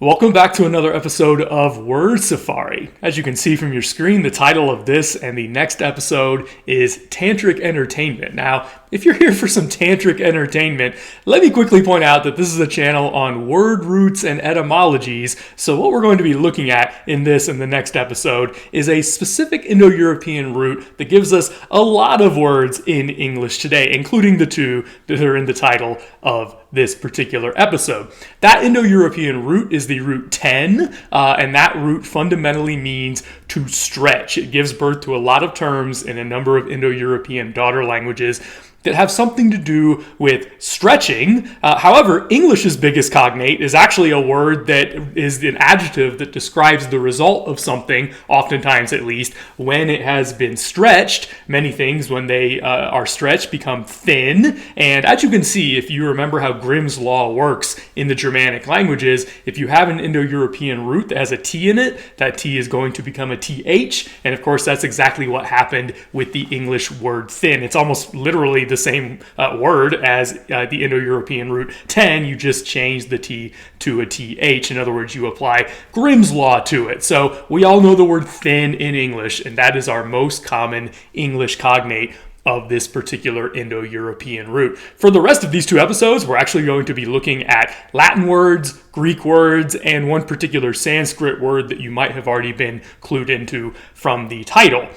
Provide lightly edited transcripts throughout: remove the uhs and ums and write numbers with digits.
Welcome back to another episode of Word Safari. As you can see from your screen, the title of this and the next episode is Tantric Entertainment. Now, if you're here for some Tantric entertainment, let me quickly point out that this is a channel on word roots and etymologies, so what we're going to be looking at in this and the next episode is a specific Indo-European root that gives us a lot of words in English today, including the two that are in the title of this particular episode. That Indo-European root is the root ten, and that root fundamentally means to stretch. It gives birth to a lot of terms in a number of Indo-European daughter languages that have something to do with stretching. However, English's biggest cognate is actually a word that is an adjective that describes the result of something, oftentimes at least, when it has been stretched. Many things, when they are stretched, become thin. And as you can see, if you remember how Grimm's Law works in the Germanic languages, if you have an Indo-European root that has a T in it, that T is going to become a TH. And of course, that's exactly what happened with the English word thin. It's almost literally the same word as the Indo-European root 10, you just change the T to a TH. In other words, you apply Grimm's Law to it. So we all know the word thin in English, and that is our most common English cognate of this particular Indo-European root. For the rest of these two episodes, we're actually going to be looking at Latin words, Greek words, and one particular Sanskrit word that you might have already been clued into from the title.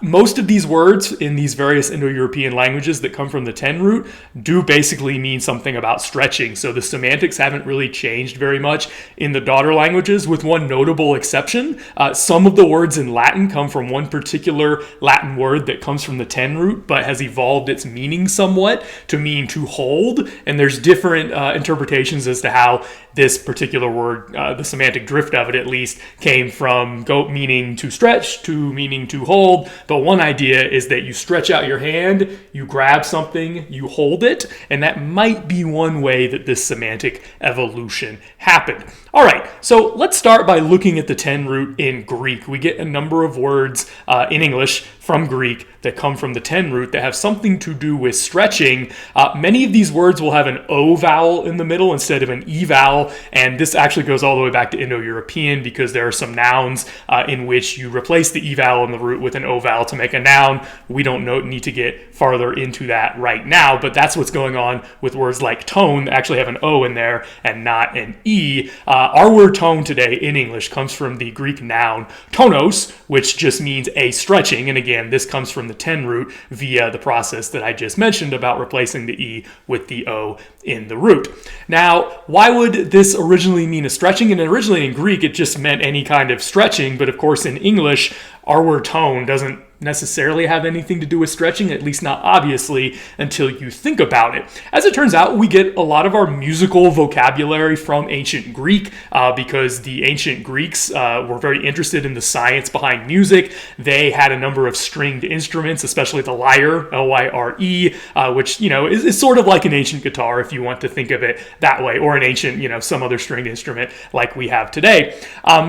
Most of these words in these various Indo-European languages that come from the 10 root do basically mean something about stretching. So the semantics haven't really changed very much in the daughter languages, with one notable exception. Some of the words in Latin come from one particular Latin word that comes from the 10 root, but has evolved its meaning somewhat to mean to hold. And there's different interpretations as to how this particular word, the semantic drift of it at least, came from meaning to stretch to meaning to hold. But one idea is that you stretch out your hand, you grab something, you hold it, and that might be one way that this semantic evolution happened. All right, so let's start by looking at the 10 root in Greek. We get a number of words in English from Greek that come from the 10 root that have something to do with stretching. Many of these words will have an O vowel in the middle instead of an E vowel, and this actually goes all the way back to Indo-European because there are some nouns in which you replace the E vowel in the root with an O vowel to make a noun. We don't need to get farther into that right now, but that's what's going on with words like tone that actually have an O in there and not an E. Our word tone today in English comes from the Greek noun tonos, which just means a stretching, and again, this comes from the 10 root via the process that I just mentioned about replacing the E with the O in the root. Now, why would this originally mean a stretching? And originally in Greek, it just meant any kind of stretching, but of course in English, our word tone doesn't necessarily have anything to do with stretching, at least not obviously, until you think about it. As it turns out, we get a lot of our musical vocabulary from ancient Greek because the ancient Greeks were very interested in the science behind music. They had a number of stringed instruments, especially the lyre, L-Y-R-E, which, is sort of like an ancient guitar if you want to think of it that way, or an ancient, some other stringed instrument like we have today.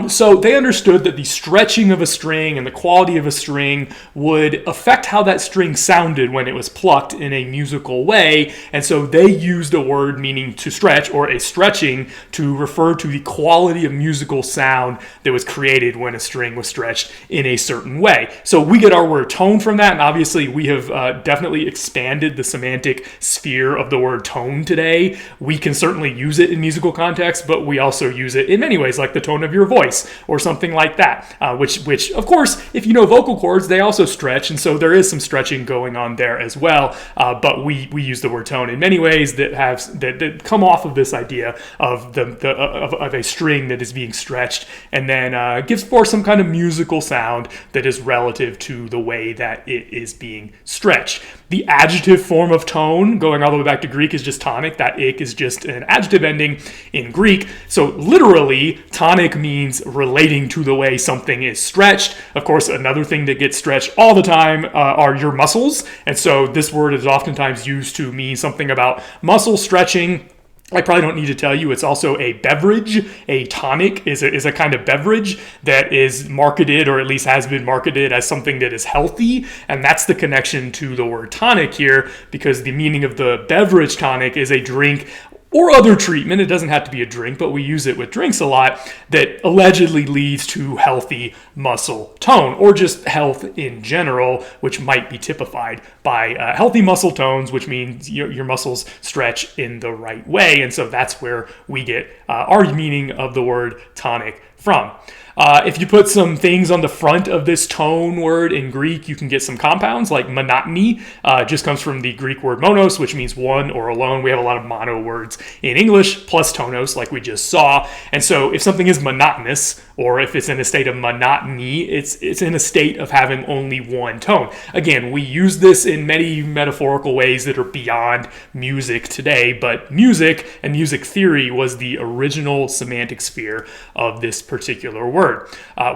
So they understood that the stretching of a string and the quality of a string would affect how that string sounded when it was plucked in a musical way, and so they used a word meaning to stretch, or a stretching, to refer to the quality of musical sound that was created when a string was stretched in a certain way. So we get our word tone from that, and obviously we have definitely expanded the semantic sphere of the word tone today. We can certainly use it in musical context, but we also use it in many ways, like the tone of your voice, or something like that, which of course, if you know vocal cords, they also stretch, and so there is some stretching going on there as well. But we use the word tone in many ways that come off of this idea of of a string that is being stretched, and then gives forth some kind of musical sound that is relative to the way that it is being stretched. The adjective form of tone, going all the way back to Greek, is just tonic. That ik is just an adjective ending in Greek. So literally, tonic means relating to the way something is stretched. Of course, another thing that gets stretched all the time are your muscles. And so this word is oftentimes used to mean something about muscle stretching. I probably don't need to tell you, it's also a beverage. A tonic is a kind of beverage that is marketed, or at least has been marketed, as something that is healthy. And that's the connection to the word tonic here, because the meaning of the beverage tonic is a drink or other treatment, it doesn't have to be a drink, but we use it with drinks a lot, that allegedly leads to healthy muscle tone, or just health in general, which might be typified by healthy muscle tones, which means your muscles stretch in the right way. And so that's where we get our meaning of the word tonic from. If you put some things on the front of this tone word in Greek, you can get some compounds like monotony. Just comes from the Greek word monos, which means one or alone. We have a lot of mono words in English, plus tonos, like we just saw. And so if something is monotonous, or if it's in a state of monotony, it's in a state of having only one tone. Again, we use this in many metaphorical ways that are beyond music today, but music and music theory was the original semantic sphere of this particular word.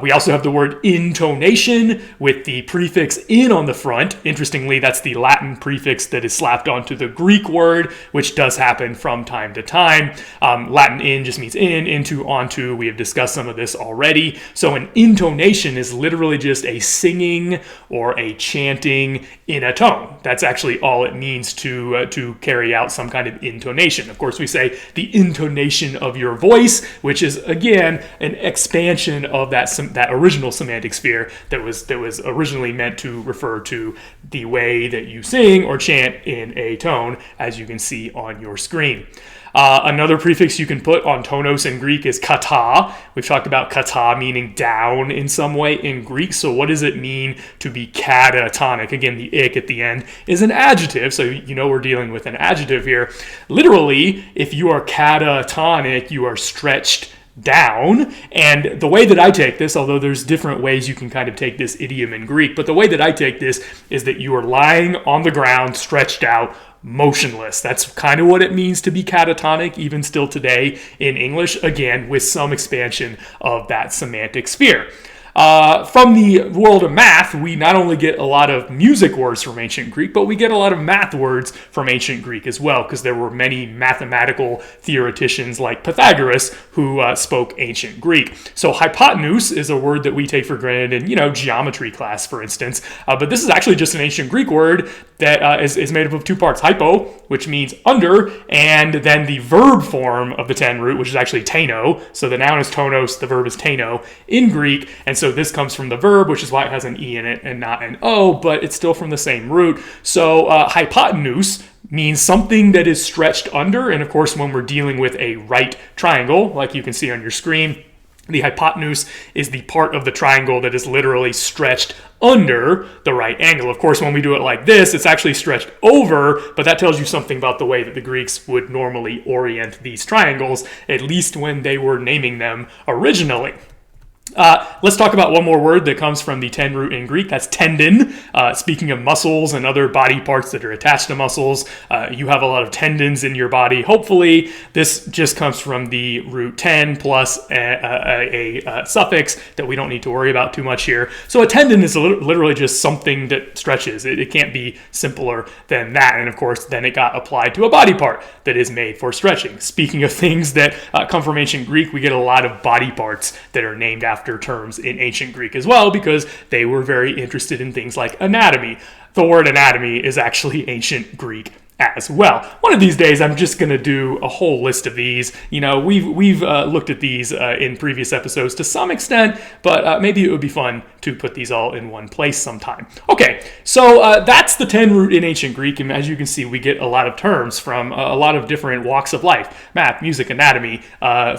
We also have the word intonation with the prefix in on the front. Interestingly, that's the Latin prefix that is slapped onto the Greek word, which does happen from time to time. Latin in just means in, into, onto. We have discussed some of this already. So an intonation is literally just a singing or a chanting in a tone. That's actually all it means to carry out some kind of intonation. Of course, we say the intonation of your voice, which is, again, an expansion of that original semantic sphere that was originally meant to refer to the way that you sing or chant in a tone, as you can see on your screen. Another prefix you can put on tonos in Greek is kata. We've talked about kata meaning down in some way in Greek. So what does it mean to be catatonic? Again, the ick at the end is an adjective. So you know we're dealing with an adjective here. Literally, if you are catatonic, you are stretched down. And the way that I take this, although there's different ways you can kind of take this idiom in Greek, but the way that I take this is that you are lying on the ground, stretched out, motionless. That's kind of what it means to be catatonic, even still today in English, again, with some expansion of that semantic sphere. From the world of math, we not only get a lot of music words from ancient Greek, but we get a lot of math words from ancient Greek as well, because there were many mathematical theoreticians like Pythagoras who spoke ancient Greek. So hypotenuse is a word that we take for granted in, geometry class, for instance. But this is actually just an ancient Greek word that is made up of two parts. Hypo, which means under, and then the verb form of the ten root, which is actually teno. So the noun is tonos, the verb is teno in Greek. And so this comes from the verb, which is why it has an E in it and not an O, but it's still from the same root. So hypotenuse means something that is stretched under. And of course, when we're dealing with a right triangle, like you can see on your screen, the hypotenuse is the part of the triangle that is literally stretched under the right angle. Of course, when we do it like this, it's actually stretched over, but that tells you something about the way that the Greeks would normally orient these triangles, at least when they were naming them originally. Let's talk about one more word that comes from the ten root in Greek. That's tendon. Speaking of muscles and other body parts that are attached to muscles, you have a lot of tendons in your body. Hopefully, this just comes from the root ten plus a suffix that we don't need to worry about too much here. So a tendon is literally just something that stretches. It can't be simpler than that. And of course, then it got applied to a body part that is made for stretching. Speaking of things that come from ancient Greek, we get a lot of body parts that are named after terms in ancient Greek as well, because they were very interested in things like anatomy. The word anatomy is actually ancient Greek as well. One of these days, I'm just going to do a whole list of these. We've looked at these in previous episodes to some extent, but maybe it would be fun to put these all in one place sometime. Okay, so that's the 10 root in ancient Greek, and as you can see, we get a lot of terms from a lot of different walks of life, math, music, anatomy,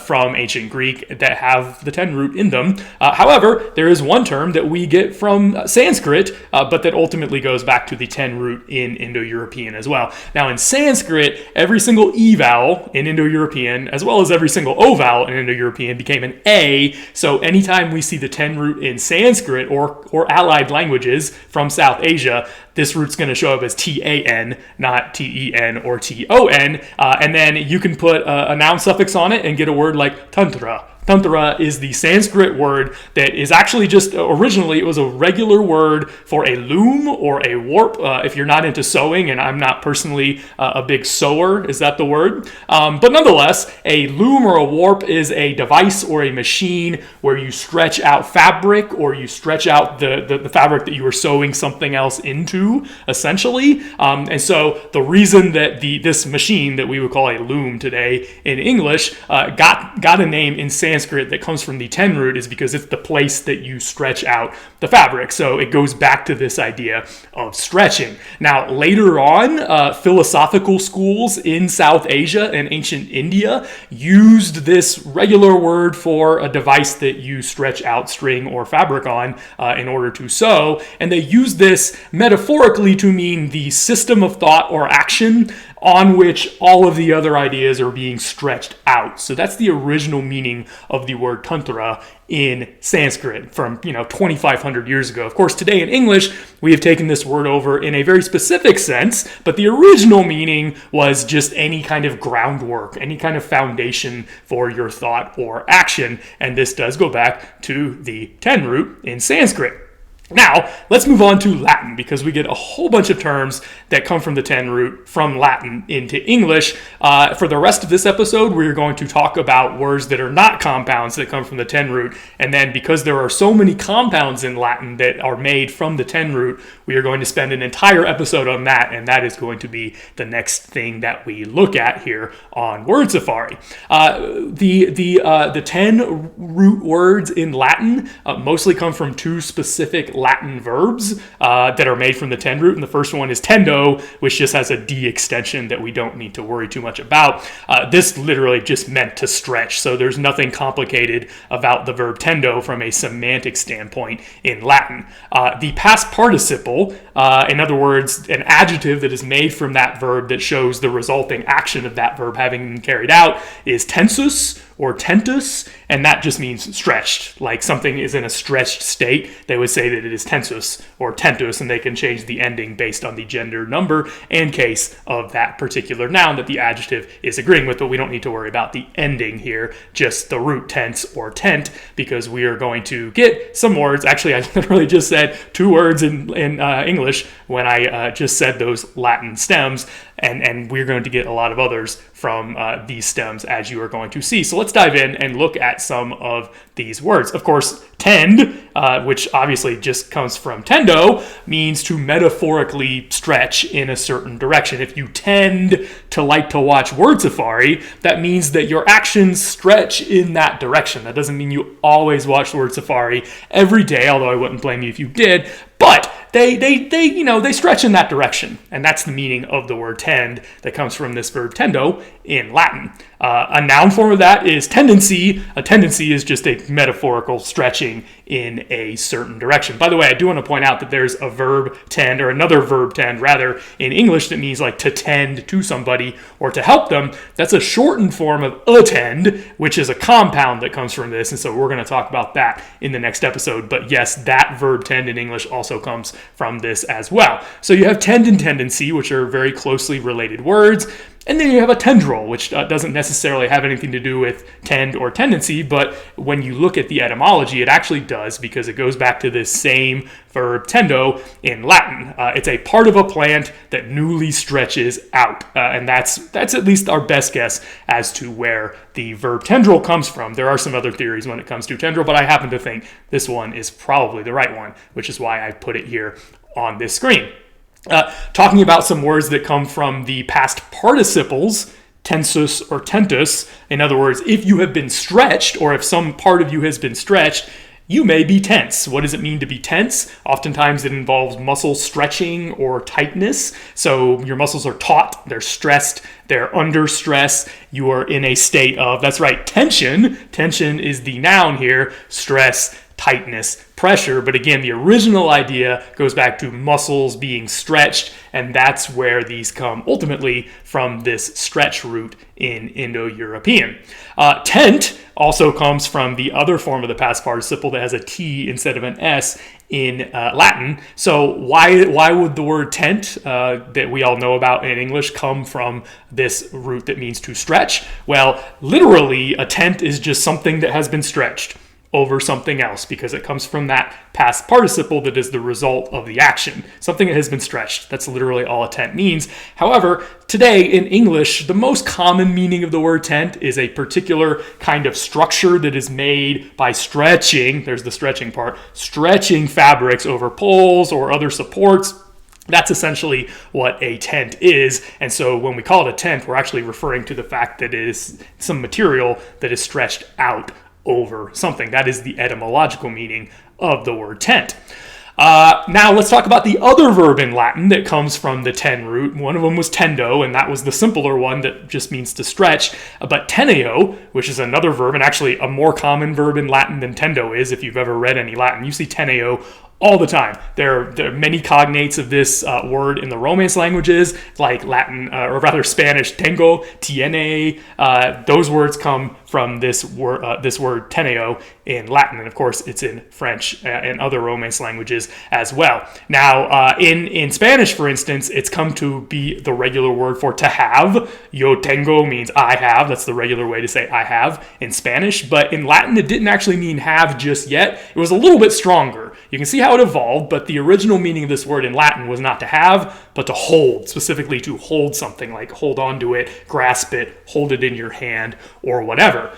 from ancient Greek that have the 10 root in them. However, there is one term that we get from Sanskrit, but that ultimately goes back to the 10 root in Indo-European as well. Now, in Sanskrit, every single E vowel in Indo-European, as well as every single O vowel in Indo-European, became an A. So anytime we see the 10 root in Sanskrit or allied languages from South Asia, this root's going to show up as T-A-N, not T-E-N or T-O-N. And then you can put a noun suffix on it and get a word like tantra, Tantra is the Sanskrit word that is actually just, originally it was a regular word for a loom or a warp. If you're not into sewing, and I'm not personally a big sewer, is that the word? But nonetheless, a loom or a warp is a device or a machine where you stretch out fabric, or you stretch out the fabric that you were sewing something else into, essentially. And so the reason that this machine that we would call a loom today in English got a name in Sanskrit that comes from the ten root is because it's the place that you stretch out the fabric. So it goes back to this idea of stretching. Now, later on, philosophical schools in South Asia and ancient India used this regular word for a device that you stretch out string or fabric on in order to sew. And they used this metaphorically to mean the system of thought or action on which all of the other ideas are being stretched out. So that's the original meaning of the word tantra in Sanskrit from 2,500 years ago. Of course, today in English, we have taken this word over in a very specific sense, but the original meaning was just any kind of groundwork, any kind of foundation for your thought or action. And this does go back to the ten root in Sanskrit. Now, let's move on to Latin, because we get a whole bunch of terms that come from the ten root from Latin into English. For the rest of this episode, we're going to talk about words that are not compounds that come from the ten root. And then because there are so many compounds in Latin that are made from the ten root, we are going to spend an entire episode on that, and that is going to be the next thing that we look at here on Word Safari. The ten root words in Latin mostly come from two specific Latin verbs that are made from the ten root, and the first one is tendo, which just has a D extension that we don't need to worry too much about. This literally just meant to stretch, so there's nothing complicated about the verb tendo from a semantic standpoint in Latin. The past participle, in other words, an adjective that is made from that verb that shows the resulting action of that verb having been carried out, is tensus or tentus, and that just means stretched. Like something is in a stretched state, they would say that it is tensus or tentus, and they can change the ending based on the gender, number, and case of that particular noun that the adjective is agreeing with, but we don't need to worry about the ending here, just the root tense or tent, because we are going to get some words. Actually, I literally just said two words in English when I just said those Latin stems, and we're going to get a lot of others from these stems, as you are going to see. So let's dive in and look at some of these words. Of course, tend, which obviously just comes from tendo, means to metaphorically stretch in a certain direction. If you tend to like to watch Word Safari, that means that your actions stretch in that direction. That doesn't mean you always watch Word Safari every day, although I wouldn't blame you if you did, but they stretch in that direction, and that's the meaning of the word tend that comes from this verb tendo in Latin. A noun form of that is tendency. A tendency is just a metaphorical stretching in a certain direction. By the way, I do want to point out that there's a verb tend, or another verb tend rather, in English that means like to tend to somebody or to help them. That's a shortened form of attend, which is a compound that comes from this, and so we're going to talk about that in the next episode. But yes, that verb tend in English also comes from this as well. So you have tend and tendency, which are very closely related words. And then you have a tendril, which doesn't necessarily have anything to do with tend or tendency, but when you look at the etymology, it actually does, because it goes back to this same verb tendo in Latin. It's a part of a plant that newly stretches out, and that's at least our best guess as to where the verb tendril comes from. There are some other theories when it comes to tendril, but I happen to think this one is probably the right one, which is why I put it here on this screen. Talking about some words that come from the past participles, tensus or tentus. In other words, if you have been stretched, or if some part of you has been stretched, you may be tense. What does it mean to be tense? Oftentimes it involves muscle stretching or tightness. So your muscles are taut, they're stressed, they're under stress. You are in a state of, that's right, tension. Tension is the noun here, stress, tightness, pressure. But again, the original idea goes back to muscles being stretched, and that's where these come ultimately from this stretch root in Indo-European. Tent, also comes from the other form of the past participle that has a T instead of an S in Latin. So why would the word tent that we all know about in English come from this root that means to stretch? Well, literally, a tent is just something that has been stretched over something else, because it comes from that past participle that is the result of the action. Something that has been stretched. That's literally all a tent means. However, today in English, the most common meaning of the word tent is a particular kind of structure that is made by stretching, there's the stretching part, stretching fabrics over poles or other supports. That's essentially what a tent is. And so when we call it a tent, we're actually referring to the fact that it is some material that is stretched out over something. That is the etymological meaning of the word tent. Now let's talk about the other verb in Latin that comes from the ten root. One of them was tendo, and that was the simpler one that just means to stretch. But teneo, which is another verb, and actually a more common verb in Latin than tendo is, if you've ever read any Latin, you see teneo all the time. There are many cognates of this word in the Romance languages, like Latin, or rather Spanish, tengo, tiene. Those words come from this word teneo in Latin, and of course it's in French and other Romance languages as well. Now, in Spanish, for instance, it's come to be the regular word for to have. Yo tengo means I have. That's the regular way to say I have in Spanish. But in Latin, it didn't actually mean have just yet. It was a little bit stronger. You can see how it evolved, but the original meaning of this word in Latin was not to have, but to hold, specifically to hold something, like hold on to it, grasp it, hold it in your hand, or whatever.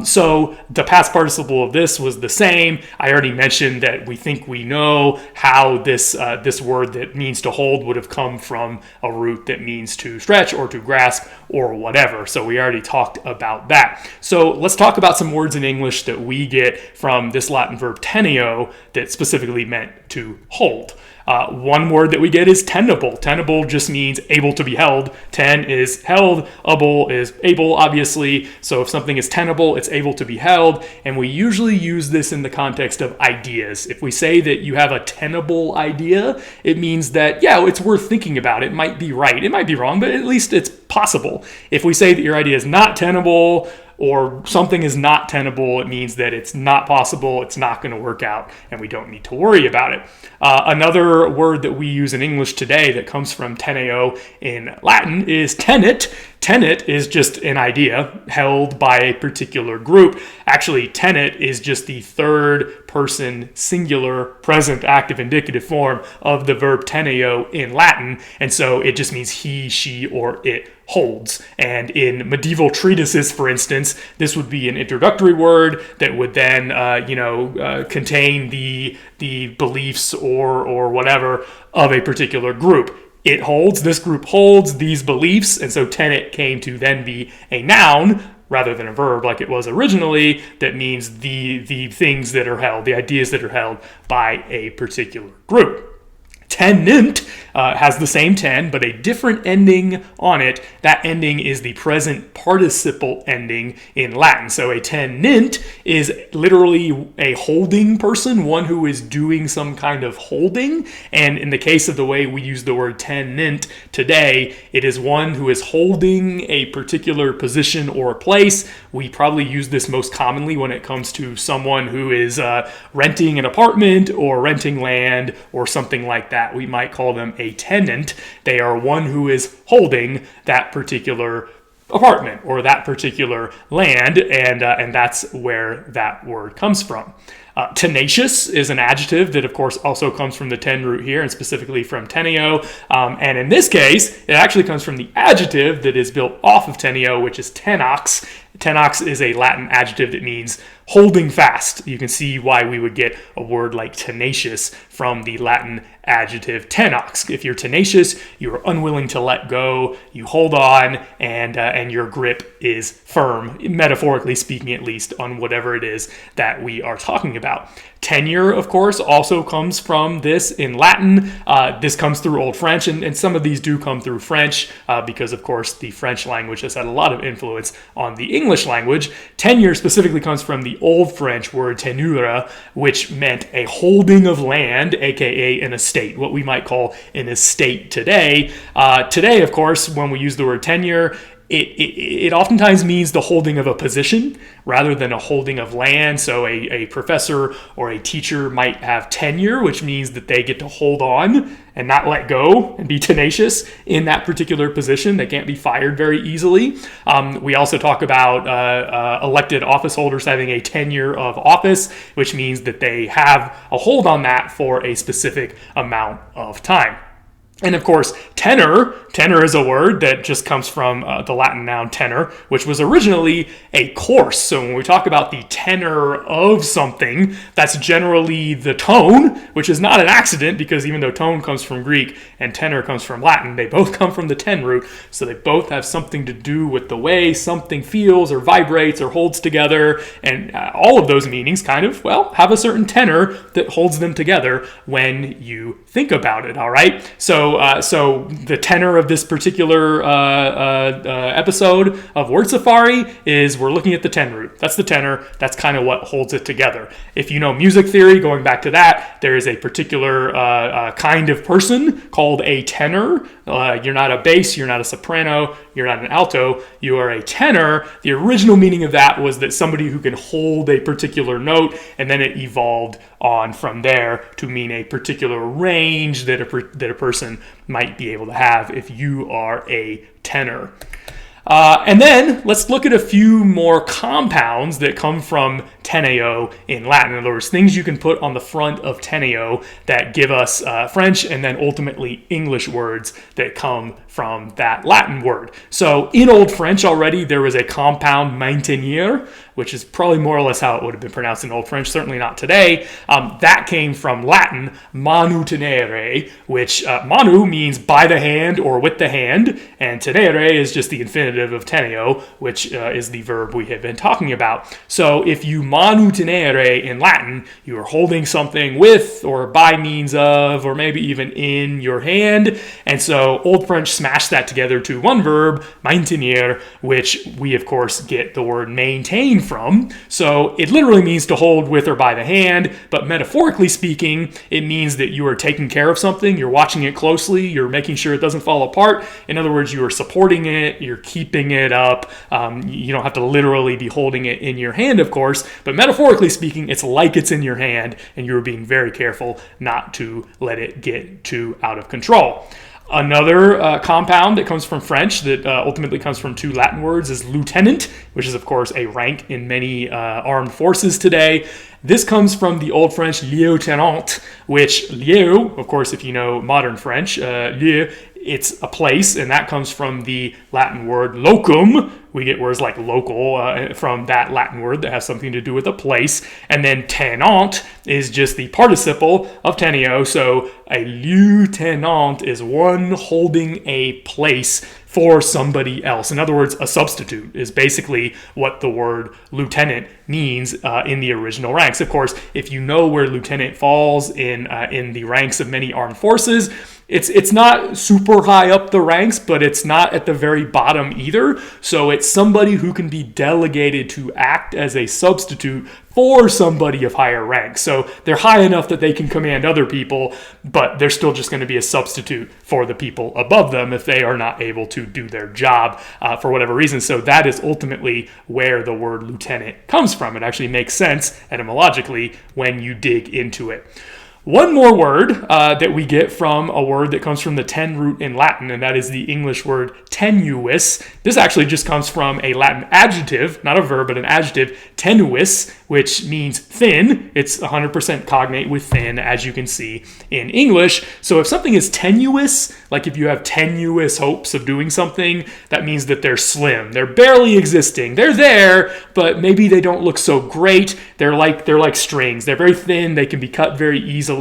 So the past participle of this was the same. I already mentioned that we think we know how this word that means to hold would have come from a root that means to stretch or to grasp or whatever. So we already talked about that. So let's talk about some words in English that we get from this Latin verb teneo that specifically meant to hold. One word that we get is tenable. Tenable just means able to be held. Ten is held. Able is able, obviously. So if something is tenable, it's able to be held. And we usually use this in the context of ideas. If we say that you have a tenable idea, it means that, yeah, it's worth thinking about. It might be right. It might be wrong, but at least it's possible. If we say that your idea is not tenable, or something is not tenable, it means that it's not possible, it's not going to work out, and we don't need to worry about it. Another word that we use in English today that comes from teneo in Latin is tenet. Tenet is just an idea held by a particular group. Actually, tenet is just the third person singular present active indicative form of the verb teneo in Latin, and so it just means he, she, or it holds. And in medieval treatises, for instance, this would be an introductory word that would then contain the beliefs or whatever of a particular group. It holds, this group holds these beliefs, and so tenet came to then be a noun rather than a verb like it was originally, that means the things that are held, the ideas that are held by a particular group. Tenent has the same ten, but a different ending on it. That ending is the present participle ending in Latin. So a tenent is literally a holding person, one who is doing some kind of holding. And in the case of the way we use the word tenent today, it is one who is holding a particular position or place. We probably use this most commonly when it comes to someone who is renting an apartment or renting land or something like that. We might call them a tenant. They are one who is holding that particular apartment or that particular land, and that's where that word comes from. Tenacious is an adjective that, of course, also comes from the ten root here, and specifically from teneo. And in this case, it actually comes from the adjective that is built off of teneo, which is tenax. Tenax is a Latin adjective that means holding fast. You can see why we would get a word like tenacious from the Latin adjective tenax. If you're tenacious, you are unwilling to let go, you hold on, and your grip is firm, metaphorically speaking at least, on whatever it is that we are talking about. Tenure, of course, also comes from this in Latin. This comes through Old French, and some of these do come through French because, of course, the French language has had a lot of influence on the English language. Tenure specifically comes from the Old French word tenure, which meant a holding of land, aka an estate, what we might call an estate today. Today, of course, when we use the word tenure, it oftentimes means the holding of a position rather than a holding of land. So a professor or a teacher might have tenure, which means that they get to hold on and not let go and be tenacious in that particular position. They can't be fired very easily. We also talk about elected office holders having a tenure of office, which means that they have a hold on that for a specific amount of time. And of course, tenor is a word that just comes from the Latin noun tenor, which was originally a course. So when we talk about the tenor of something, that's generally the tone, which is not an accident, because even though tone comes from Greek and tenor comes from Latin, they both come from the ten root. So they both have something to do with the way something feels or vibrates or holds together. And all of those meanings kind of, have a certain tenor that holds them together when you think about it, all right? So the tenor of this particular episode of Word Safari is we're looking at the ten root. That's the tenor. That's kind of what holds it together. If you know music theory, going back to that, there is a particular kind of person called a tenor. You're not a bass, you're not a soprano, you're not an alto, you are a tenor. The original meaning of that was that somebody who can hold a particular note, and then it evolved on from there to mean a particular range that a person might be able to have if you are a tenor. And then let's look at a few more compounds that come from teneo in Latin. In other words, things you can put on the front of teneo that give us French and then ultimately English words that come from that Latin word. So in Old French already, there was a compound maintenir, which is probably more or less how it would have been pronounced in Old French, certainly not today. That came from Latin, manu tenere, which manu means by the hand or with the hand, and tenere is just the infinitive of teneo, which is the verb we have been talking about. So if you manu tenere in Latin, you are holding something with or by means of or maybe even in your hand. And so Old French smashed that together to one verb, maintenir, which we of course get the word maintain from. So it literally means to hold with or by the hand, but metaphorically speaking, it means that you are taking care of something, you're watching it closely, you're making sure it doesn't fall apart. In other words, you are supporting it, you're keeping it up. You don't have to literally be holding it in your hand, of course, but metaphorically speaking, it's like it's in your hand and you're being very careful not to let it get too out of control. Another compound that comes from French that ultimately comes from two Latin words is lieutenant, which is, of course, a rank in many armed forces today. This comes from the Old French lieutenant, which lieu, of course, if you know modern French, lieu, it's a place, and that comes from the Latin word locum. We get words like local from that Latin word that has something to do with a place. And then tenant is just the participle of teneo. So a lieutenant is one holding a place for somebody else. In other words, a substitute is basically what the word lieutenant means in the original ranks. Of course, if you know where lieutenant falls in the ranks of many armed forces, it's not super high up the ranks, but it's not at the very bottom either. So it's somebody who can be delegated to act as a substitute for somebody of higher rank. So they're high enough that they can command other people, but they're still just going to be a substitute for the people above them if they are not able to do their job for whatever reason. So that is ultimately where the word lieutenant comes from. It actually makes sense etymologically when you dig into it. One more word that we get from a word that comes from the ten root in Latin, and that is the English word tenuis. This actually just comes from a Latin adjective, not a verb, but an adjective, tenuis, which means thin. It's 100% cognate with thin, as you can see in English. So if something is tenuous, like if you have tenuous hopes of doing something, that means that they're slim. They're barely existing. They're there, but maybe they don't look so great. They're like strings. They're very thin. They can be cut very easily.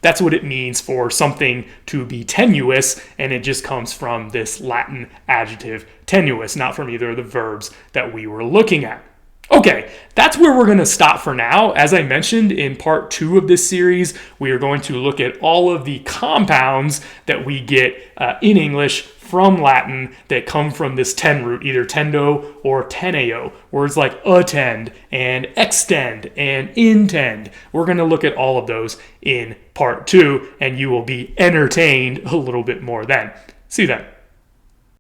That's what it means for something to be tenuous, and it just comes from this Latin adjective tenuous, not from either of the verbs that we were looking at. Okay, that's where we're going to stop for now. As I mentioned in part 2 of this series, we are going to look at all of the compounds that we get in English from Latin that come from this ten root, either tendo or teneo. Words like attend and extend and intend. We're going to look at all of those in part 2, and you will be entertained a little bit more then. See you then.